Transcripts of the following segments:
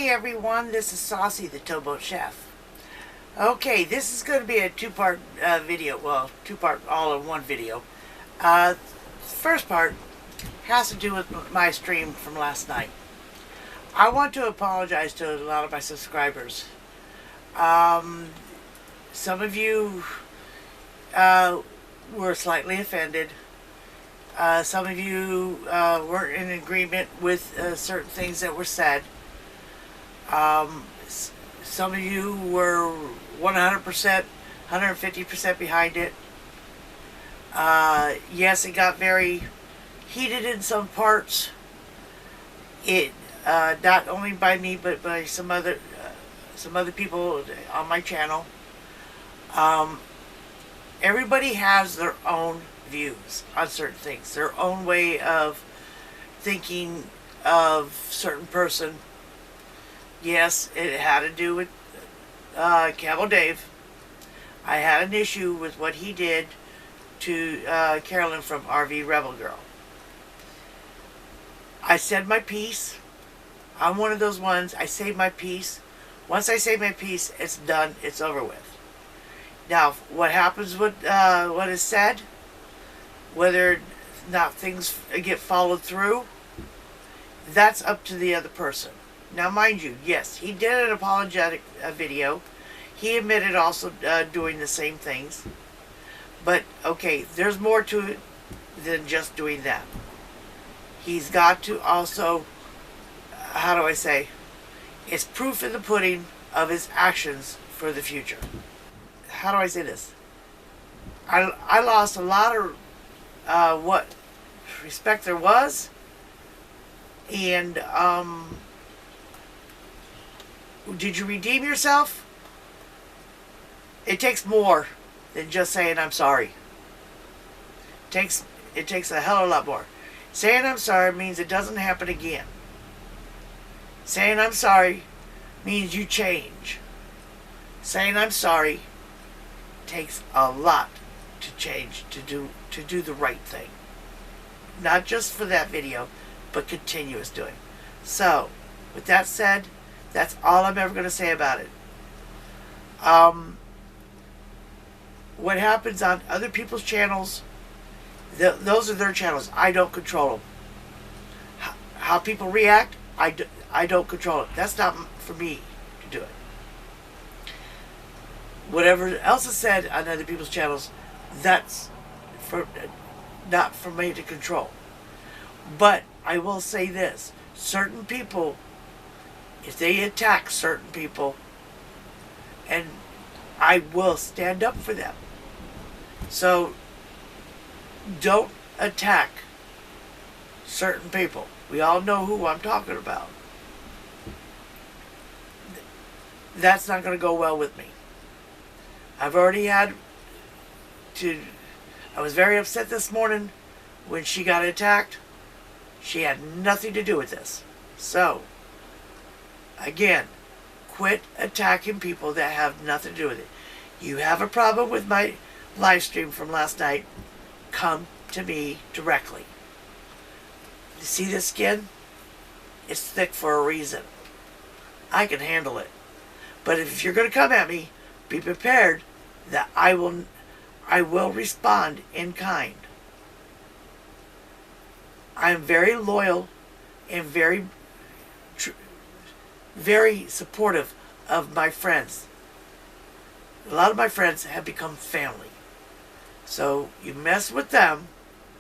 Hey everyone, this is Saucy, the Towboat Chef. Okay, this is going to be a two-part video. Well, two-part all-in-one video. First part has to do with my stream from last night. I want to apologize to a lot of my subscribers. Some of you were slightly offended. Some of you weren't in agreement with certain things that were said. Some of you were 100%, 150% behind it. Yes, it got very heated in some parts. It not only by me, but by some other people on my channel. Everybody has their own views on certain things, their own way of thinking of certain person. Yes, it had to do with Cowboy Dave. I had an issue with what he did to Carolyn from RV Rebel Girl. I said my piece. I'm one of those ones. I say my piece. Once I say my piece, it's done. It's over with. Now, what happens with what is said, whether or not things get followed through, that's up to the other person. Now, mind you, yes, he did an apologetic video. He admitted also doing the same things. But, okay, there's more to it than just doing that. He's got to also, how do I say, it's proof in the pudding of his actions for the future. How do I say this? I lost a lot of what respect there was, and did you redeem yourself? It takes more than just saying I'm sorry. It takes a hell of a lot more. Saying I'm sorry means it doesn't happen again. Saying I'm sorry means you change. Saying I'm sorry takes a lot to change, to do the right thing. Not just for that video, but continuous doing. So, with that said, that's all I'm ever going to say about it. What happens on other people's channels, those are their channels. I don't control them. How people react, I don't control it. That's not for me to do it. Whatever else is said on other people's channels, that's not for me to control. But I will say this. Certain people, if they attack certain people, and I will stand up for them. So, don't attack certain people. We all know who I'm talking about. That's not going to go well with me. I've already had to... I was very upset this morning when she got attacked. She had nothing to do with this. So, again, quit attacking people that have nothing to do with it. You have a problem with my live stream from last night, come to me directly. You see this skin? It's thick for a reason. I can handle it. But if you're going to come at me, be prepared that I will respond in kind. I am very loyal and very supportive of my friends. A lot of my friends have become family. So you mess with them,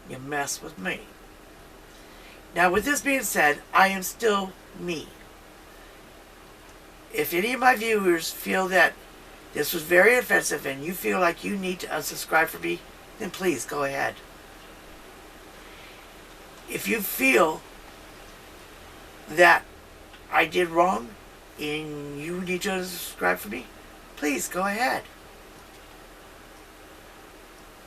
you mess with me. Now, with this being said, I am still me. If any of my viewers feel that this was very offensive and you feel like you need to unsubscribe from me, then please go ahead. If you feel that I did wrong and you need to unsubscribe from me, please go ahead.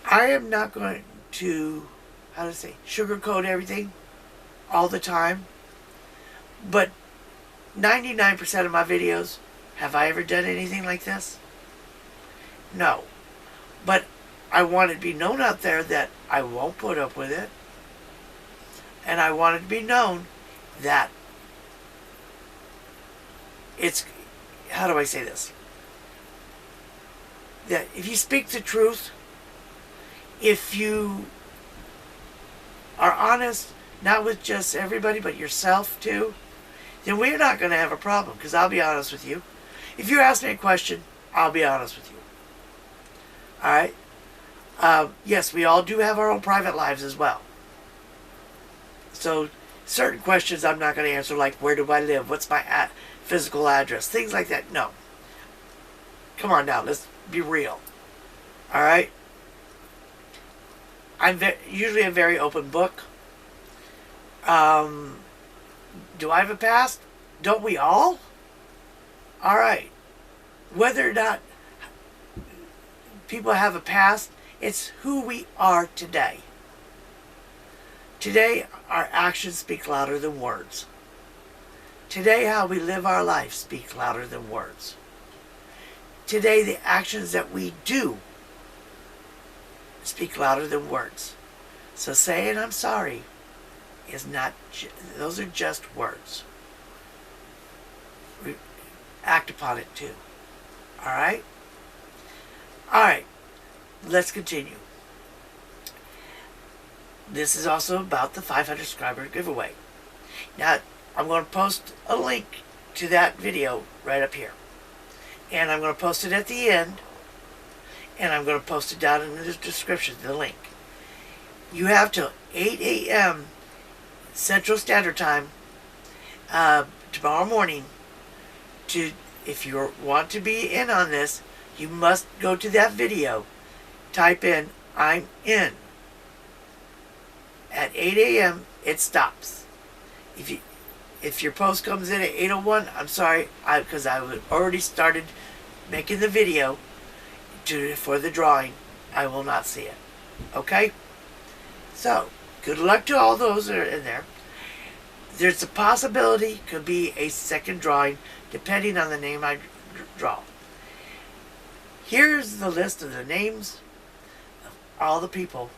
I am not going to, sugarcoat everything all the time. But 99% of my videos, have I ever done anything like this? No. But I want it to be known out there that I won't put up with it. And I want it to be known that it's, how do I say this? That if you speak the truth, if you are honest, not with just everybody, but yourself too, then we're not going to have a problem, because I'll be honest with you. If you ask me a question, I'll be honest with you. Alright? Yes, we all do have our own private lives as well. So, certain questions I'm not going to answer, like, where do I live? What's my physical address? Things like that. No. Come on now, let's be real. Alright? I'm usually a very open book. Do I have a past? Don't we all? Alright. Whether or not people have a past, it's who we are today. Today, our actions speak louder than words. Today, how we live our life speak louder than words. Today, the actions that we do speak louder than words. So saying I'm sorry is not, those are just words. We act upon it too. Alright? Alright, let's continue. This is also about the 500 subscriber giveaway. Now, I'm going to post a link to that video right up here. And I'm going to post it at the end. And I'm going to post it down in the description, the link. You have till 8 a.m. Central Standard Time tomorrow morning to, if you want to be in on this, you must go to that video, type in I'm in. At 8 a.m. it stops. If your post comes in at 8:01, I'm sorry, because I already started making the video for the drawing. I will not see it. Okay? So, good luck to all those that are in there. There's a possibility, could be a second drawing, depending on the name I draw. Here's the list of the names of all the people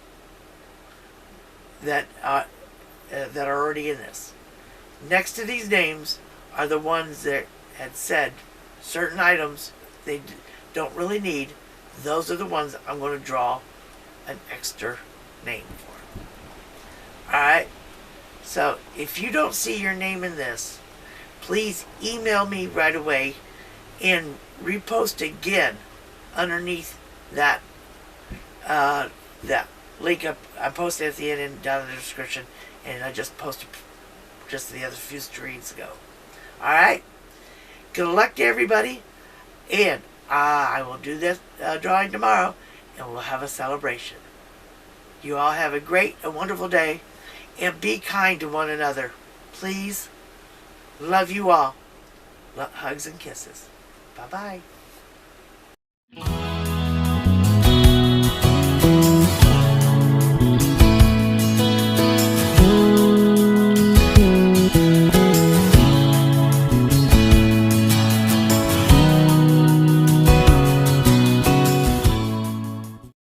that are already in this. Next to these names are the ones that had said certain items they don't really need. Those are the ones I'm going to draw an extra name for. Alright? So, if you don't see your name in this, please email me right away and repost again underneath that that link I posted at the end and down in the description, and I just posted just the other few streams ago. Alright? Good luck to everybody, and I will do this drawing tomorrow, and we'll have a celebration. You all have a great and wonderful day, and be kind to one another. Please. Love you all. Hugs and kisses. Bye-bye.